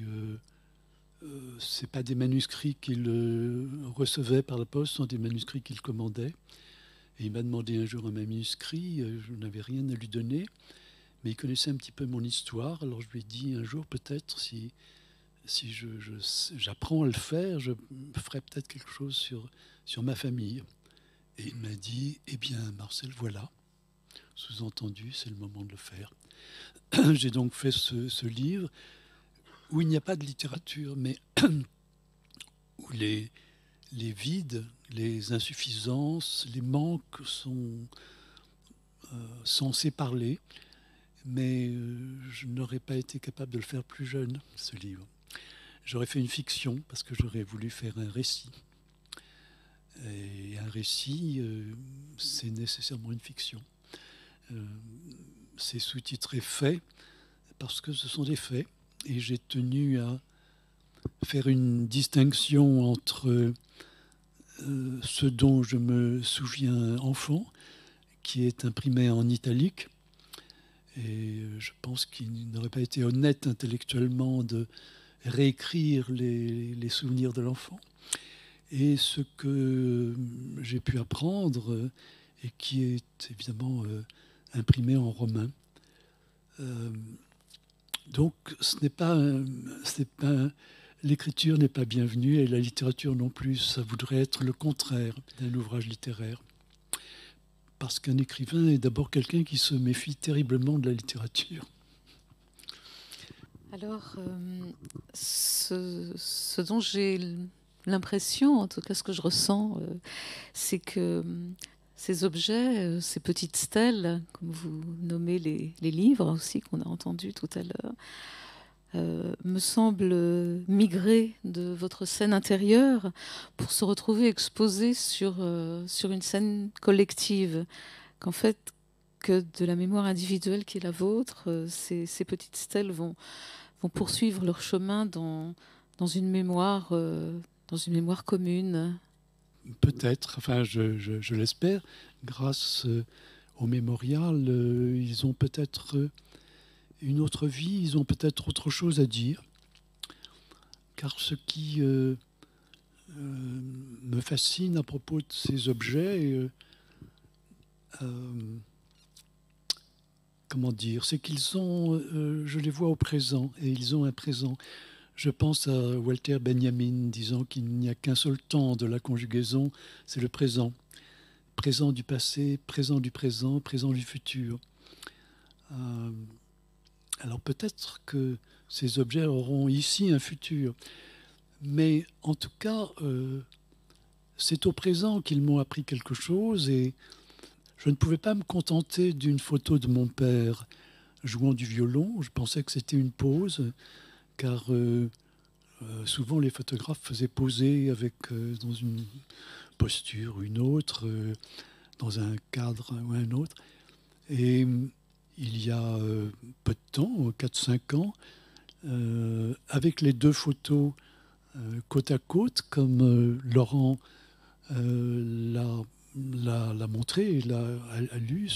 D: ce n'est pas des manuscrits qu'il recevait par la poste, ce sont des manuscrits qu'il commandait. Et il m'a demandé un jour un manuscrit, je n'avais rien à lui donner, mais il connaissait un petit peu mon histoire. Alors je lui ai dit un jour, peut-être, si j'apprends à le faire, je ferai peut-être quelque chose sur ma famille. Et il m'a dit, eh bien Marcel, voilà, sous-entendu, c'est le moment de le faire. J'ai donc fait ce livre où il n'y a pas de littérature, mais où les vides, les insuffisances, les manques sont censés parler. Mais je n'aurais pas été capable de le faire plus jeune, ce livre. J'aurais fait une fiction, parce que j'aurais voulu faire un récit. Et un récit, c'est nécessairement une fiction. C'est sous-titré « Faits », parce que ce sont des faits. Et j'ai tenu à faire une distinction entre ce dont je me souviens enfant, qui est imprimé en italique. Et je pense qu'il n'aurait pas été honnête intellectuellement de réécrire les souvenirs de l'enfant. Et ce que j'ai pu apprendre, et qui est évidemment imprimé en romain. Donc l'écriture n'est pas bienvenue, et la littérature non plus. Ça voudrait être le contraire d'un ouvrage littéraire. Parce qu'un écrivain est d'abord quelqu'un qui se méfie terriblement de la littérature.
C: Alors, ce dont j'ai l'impression, en tout cas ce que je ressens, c'est que ces objets, ces petites stèles, comme vous nommez les livres aussi qu'on a entendus tout à l'heure, me semble migrer de votre scène intérieure pour se retrouver exposé sur une scène collective. Qu'en fait, que de la mémoire individuelle qui est la vôtre, ces petites stèles vont poursuivre leur chemin dans une mémoire commune.
D: Peut-être, enfin je l'espère, grâce au mémorial, ils ont peut-être une autre vie, ils ont peut-être autre chose à dire. Car ce qui me fascine à propos de ces objets, comment dire, c'est qu'ils ont, je les vois au présent, et ils ont un présent. Je pense à Walter Benjamin disant qu'il n'y a qu'un seul temps de la conjugaison, c'est le présent. Présent du passé, présent du présent, présent du futur. Alors peut-être que ces objets auront ici un futur, mais en tout cas, c'est au présent qu'ils m'ont appris quelque chose, et je ne pouvais pas me contenter d'une photo de mon père jouant du violon. Je pensais que c'était une pose, car souvent les photographes faisaient poser avec, dans une posture ou une autre, dans un cadre ou un autre. Et il y a peu de temps, 4-5 ans, avec les deux photos côte à côte, comme Laurent l'a montré, a lu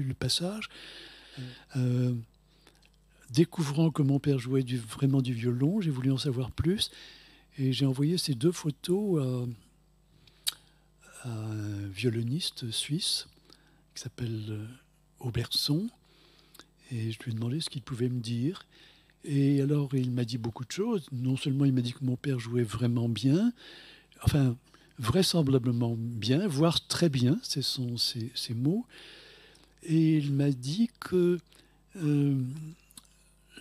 D: le passage, découvrant que mon père jouait vraiment du violon, j'ai voulu en savoir plus, et j'ai envoyé ces deux photos à un violoniste suisse qui s'appelle Auberson, et je lui ai demandé ce qu'il pouvait me dire. Et alors il m'a dit beaucoup de choses. Non seulement il m'a dit que mon père jouait vraiment bien, enfin vraisemblablement bien, voire très bien, ce sont ses mots, et il m'a dit que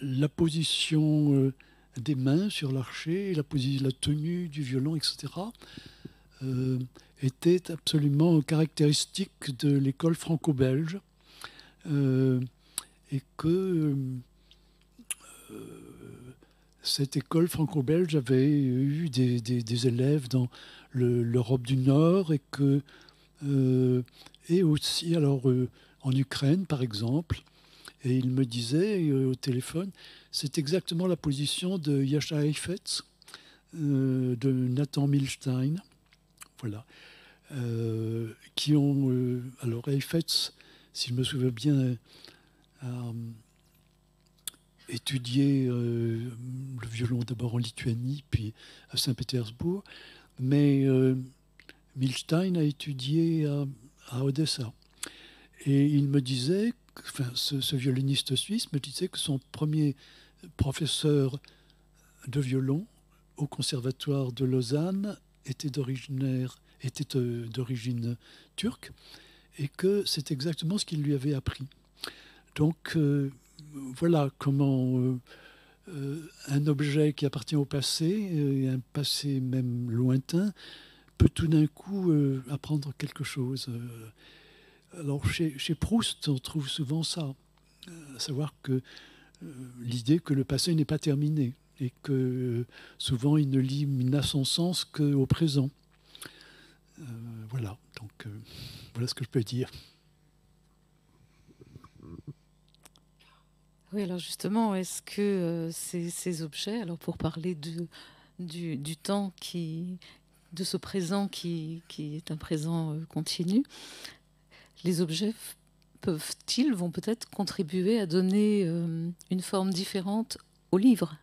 D: la position des mains sur l'archet, la tenue du violon, etc., était absolument caractéristique de l'école franco-belge, et que cette école franco-belge avait eu des élèves dans l'Europe du Nord, et que et aussi alors en Ukraine par exemple. Et il me disait au téléphone, c'est exactement la position de Jascha Heifetz, de Nathan Milstein, voilà, qui ont alors Heifetz, si je me souviens bien, a étudié le violon d'abord en Lituanie, puis à Saint-Pétersbourg, mais Milstein a étudié à Odessa. Et il me disait, enfin, ce violoniste suisse me disait que son premier professeur de violon au conservatoire de Lausanne était d'origine turque, et que c'est exactement ce qu'il lui avait appris. Donc voilà comment un objet qui appartient au passé, et un passé même lointain, peut tout d'un coup apprendre quelque chose. Alors chez Proust, on trouve souvent ça, à savoir que l'idée que le passé n'est pas terminé, et que souvent il n'a son sens qu'au présent. Voilà, donc voilà ce que je peux dire.
C: Oui, alors justement, est-ce que ces objets, alors pour parler du temps de ce présent qui est un présent continu, les objets vont peut-être contribuer à donner une forme différente au livre?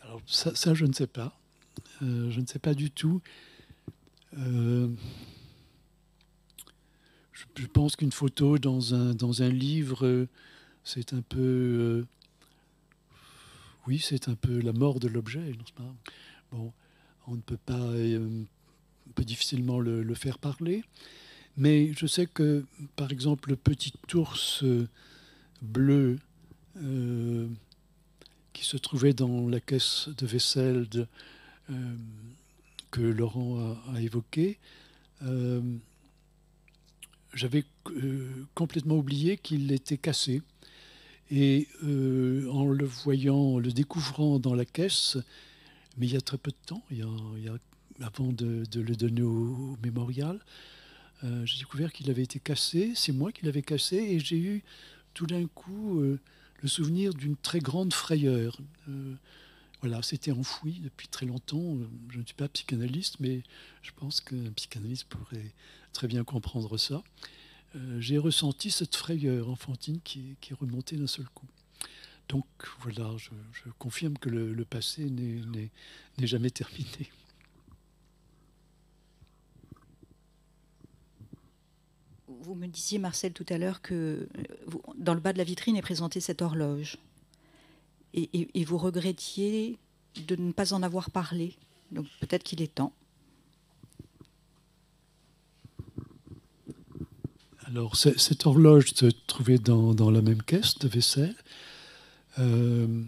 D: Alors ça, je ne sais pas. Je ne sais pas du tout. Je pense qu'une photo dans un livre, c'est un peu... oui, c'est un peu la mort de l'objet, n'est-ce pas? Bon, on ne peut pas... on peut difficilement le faire parler. Mais je sais que, par exemple, le petit ours bleu qui se trouvait dans la caisse de vaisselle que Laurent a évoqué, j'avais complètement oublié qu'il était cassé. Et en le voyant, le découvrant dans la caisse, mais il y a très peu de temps, avant de le donner au mémorial, j'ai découvert qu'il avait été cassé. C'est moi qui l'avais cassé et j'ai eu tout d'un coup le souvenir d'une très grande frayeur. Voilà, c'était enfoui depuis très longtemps. Je ne suis pas psychanalyste, mais je pense qu'un psychanalyste pourrait très bien comprendre ça. J'ai ressenti cette frayeur enfantine qui est remontée d'un seul coup. Donc voilà, je confirme que le passé n'est jamais terminé.
B: Vous me disiez, Marcel, tout à l'heure que dans le bas de la vitrine est présentée cette horloge. Et vous regrettiez de ne pas en avoir parlé. Donc peut-être qu'il est temps.
D: Alors, cette horloge se trouvait dans la même caisse de vaisselle. Je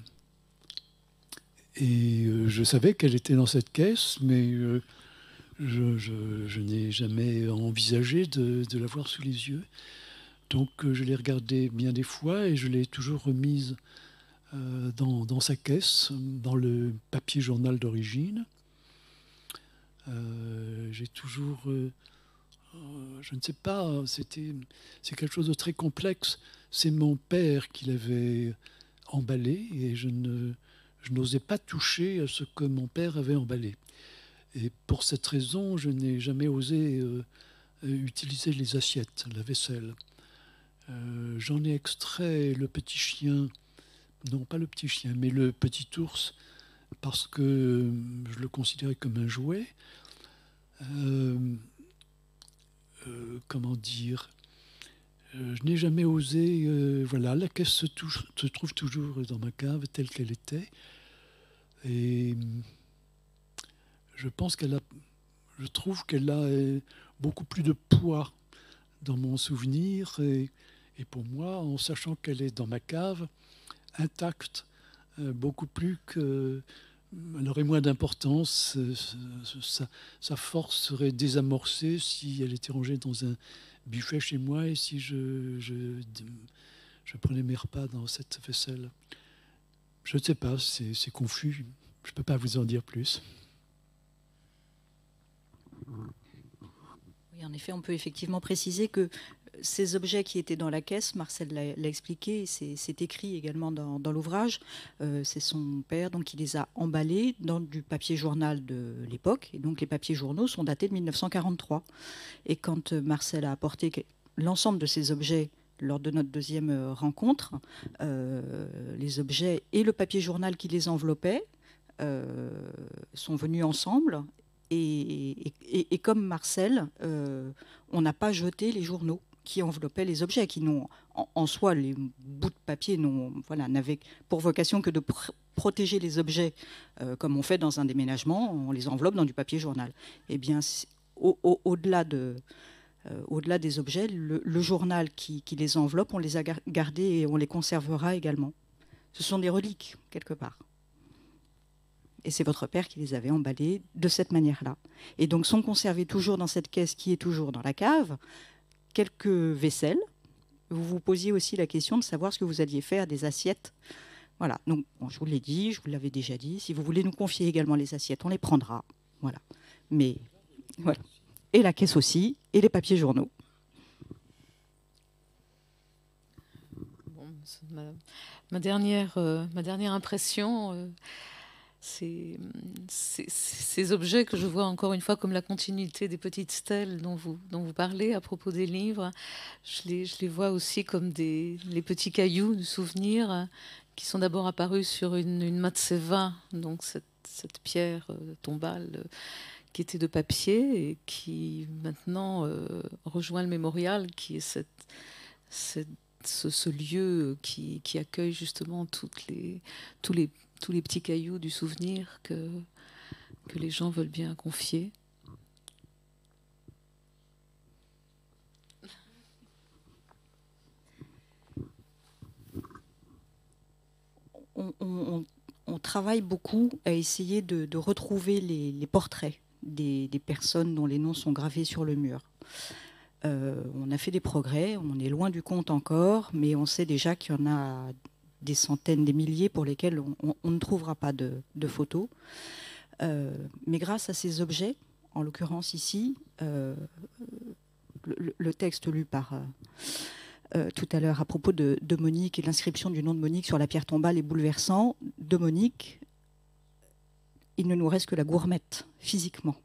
D: savais qu'elle était dans cette caisse, mais je n'ai jamais envisagé de la voir sous les yeux. Donc, je l'ai regardée bien des fois et je l'ai toujours remise dans sa caisse, dans le papier journal d'origine. J'ai toujours... je ne sais pas, c'est quelque chose de très complexe. C'est mon père qui l'avait emballé et je n'osais pas toucher à ce que mon père avait emballé. Et pour cette raison, je n'ai jamais osé utiliser les assiettes, la vaisselle. J'en ai extrait le petit chien, non pas le petit chien, mais le petit ours, parce que je le considérais comme un jouet. Comment dire, je n'ai jamais osé. Voilà, la caisse se trouve toujours dans ma cave telle qu'elle était. Et je trouve qu'elle a beaucoup plus de poids dans mon souvenir. Et pour moi, en sachant qu'elle est dans ma cave, intacte, beaucoup plus que... Elle aurait moins d'importance, sa force serait désamorcée si elle était rangée dans un buffet chez moi et si je prenais mes repas dans cette vaisselle. Je ne sais pas, c'est confus, je ne peux pas vous en dire plus.
B: Oui, en effet, on peut effectivement préciser que ces objets qui étaient dans la caisse, Marcel l'a expliqué, c'est écrit également dans l'ouvrage, c'est son père donc, qui les a emballés dans du papier journal de l'époque. Et donc les papiers journaux sont datés de 1943. Et quand Marcel a apporté l'ensemble de ces objets lors de notre deuxième rencontre, les objets et le papier journal qui les enveloppait sont venus ensemble. Et comme Marcel, on n'a pas jeté les journaux qui enveloppaient les objets, qui n'ont en soi, les bouts de papier n'avaient pour vocation que de protéger les objets, comme on fait dans un déménagement, on les enveloppe dans du papier journal. Eh bien, au-delà des objets, le journal qui les enveloppe, on les a gardés et on les conservera également. Ce sont des reliques, quelque part. Et c'est votre père qui les avait emballés de cette manière-là. Et donc sont conservés toujours dans cette caisse qui est toujours dans la cave, quelques vaisselles. Vous vous posiez aussi la question de savoir ce que vous alliez faire des assiettes. Voilà, donc bon, je vous l'ai dit, je vous l'avais déjà dit. Si vous voulez nous confier également les assiettes, on les prendra. Voilà. Mais voilà. Et la caisse aussi, et les papiers journaux.
C: Bon, ma dernière impression, c'est ces objets que je vois encore une fois comme la continuité des petites stèles dont vous parlez à propos des livres. Je les vois aussi comme les petits cailloux du souvenir qui sont d'abord apparus sur une matseva, donc cette pierre tombale qui était de papier et qui maintenant rejoint le mémorial, qui est ce lieu qui accueille justement tous les petits cailloux du souvenir que les gens veulent bien confier.
B: On travaille beaucoup à essayer de retrouver les portraits des personnes dont les noms sont gravés sur le mur. On a fait des progrès, on est loin du compte encore, mais on sait déjà qu'il y en a des centaines, des milliers pour lesquels on ne trouvera pas de photos. Mais grâce à ces objets, en l'occurrence ici, le texte lu par tout à l'heure à propos de Monique et l'inscription du nom de Monique sur la pierre tombale est bouleversant. De Monique, il ne nous reste que la gourmette, physiquement.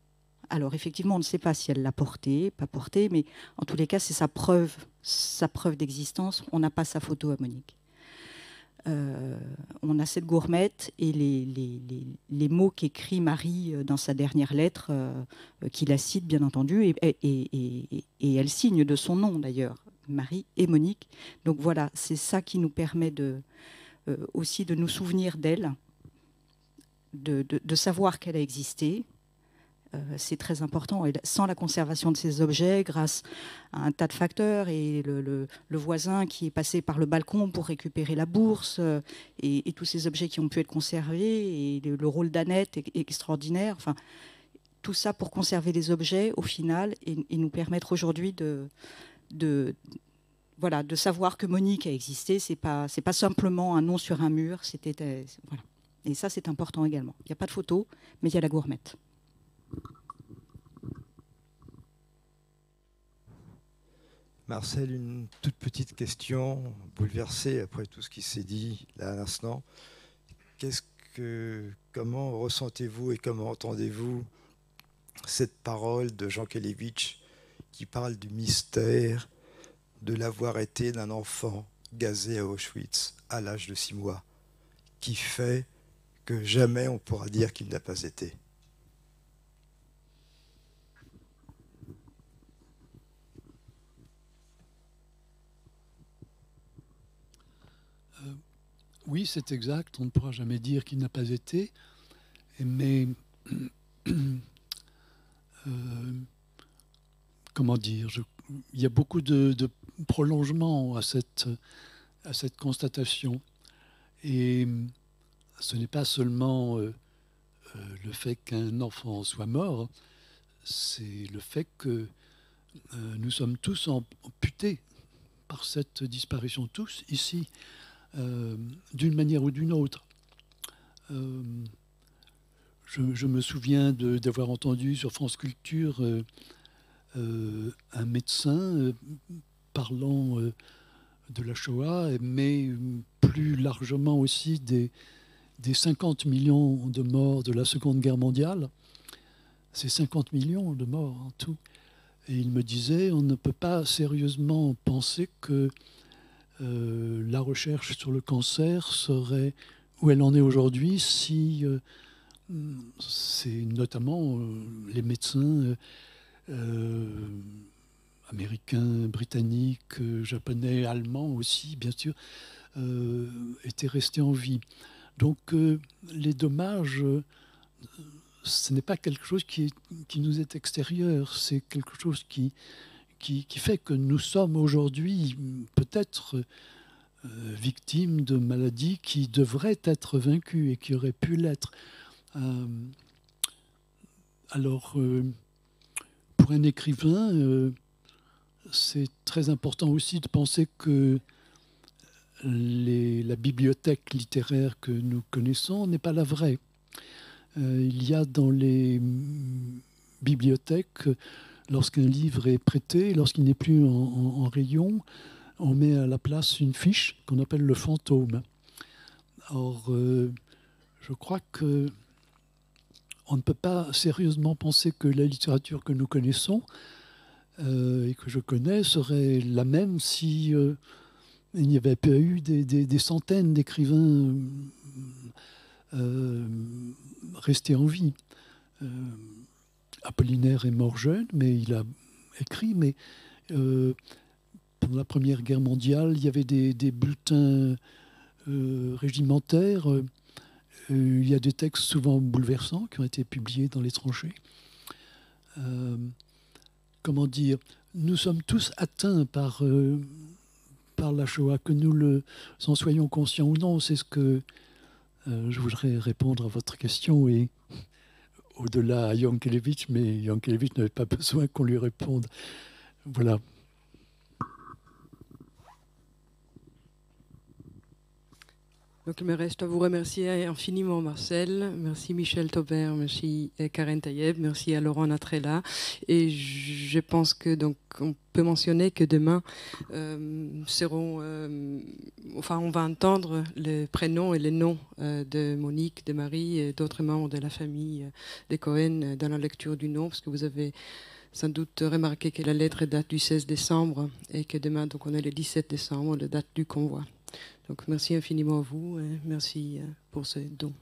B: Alors effectivement, on ne sait pas si elle l'a portée, pas portée, mais en tous les cas, c'est sa preuve d'existence. On n'a pas sa photo à Monique. On a cette gourmette et les mots qu'écrit Marie dans sa dernière lettre, qui la cite bien entendu, et elle signe de son nom d'ailleurs, Marie et Monique. Donc voilà, c'est ça qui nous permet aussi de nous souvenir d'elle, de savoir qu'elle a existé. C'est très important. Et sans la conservation de ces objets, grâce à un tas de facteurs, et le voisin qui est passé par le balcon pour récupérer la bourse, et tous ces objets qui ont pu être conservés, et le rôle d'Annette est extraordinaire. Enfin, tout ça pour conserver les objets, au final, et nous permettre aujourd'hui de savoir que Monique a existé. C'est pas simplement un nom sur un mur. Voilà. Et ça, c'est important également. Il n'y a pas de photo, mais il y a la gourmette.
E: Marcel, une toute petite question, bouleversée après tout ce qui s'est dit là à l'instant. Comment ressentez-vous et comment entendez-vous cette parole de Jean Kelevitch qui parle du mystère de l'avoir été d'un enfant gazé à Auschwitz à l'âge de 6 mois, qui fait que jamais on pourra dire qu'il n'a pas été?
D: Oui, c'est exact, on ne pourra jamais dire qu'il n'a pas été, mais comment dire, il y a beaucoup de prolongement à cette constatation. Et ce n'est pas seulement le fait qu'un enfant soit mort, c'est le fait que nous sommes tous amputés par cette disparition, tous ici, d'une manière ou d'une autre. Je me souviens d'avoir entendu sur France Culture un médecin parlant de la Shoah, mais plus largement aussi des 50 millions de morts de la Seconde Guerre mondiale. C'est 50 millions de morts en tout. Et il me disait, on ne peut pas sérieusement penser que la recherche sur le cancer serait où elle en est aujourd'hui si c'est notamment les médecins américains, britanniques, japonais, allemands aussi, bien sûr, étaient restés en vie. Donc les dommages, ce n'est pas quelque chose qui nous est extérieur, c'est quelque chose qui fait que nous sommes aujourd'hui peut-être victimes de maladies qui devraient être vaincues et qui auraient pu l'être. Alors, pour un écrivain, c'est très important aussi de penser que la bibliothèque littéraire que nous connaissons n'est pas la vraie. Il y a dans les bibliothèques, lorsqu'un livre est prêté, lorsqu'il n'est plus en rayon, on met à la place une fiche qu'on appelle le fantôme. Or, je crois que on ne peut pas sérieusement penser que la littérature que nous connaissons et que je connais serait la même si il n'y avait pas eu des centaines d'écrivains restés en vie. Apollinaire est mort jeune, mais il a écrit. Mais pendant la Première Guerre mondiale, il y avait des bulletins régimentaires. Il y a des textes souvent bouleversants qui ont été publiés dans les tranchées. Comment dire, nous sommes tous atteints par la Shoah, que nous en soyons conscients ou non. C'est ce que je voudrais répondre à votre question et au-delà à Yankelevitch, mais Yankelevitch n'avait pas besoin qu'on lui réponde. Voilà.
F: Donc, il me reste à vous remercier infiniment, Marcel. Merci Michel Taubert, merci Karen Tayeb, merci à Laurent Natrella. Et je pense que donc on peut mentionner que demain on va entendre les prénoms et les noms de Monique, de Marie et d'autres membres de la famille des Cohen dans la lecture du nom, parce que vous avez sans doute remarqué que la lettre date du 16 décembre et que demain, donc on est le 17 décembre, la date du convoi. Donc merci infiniment à vous et merci pour ce don.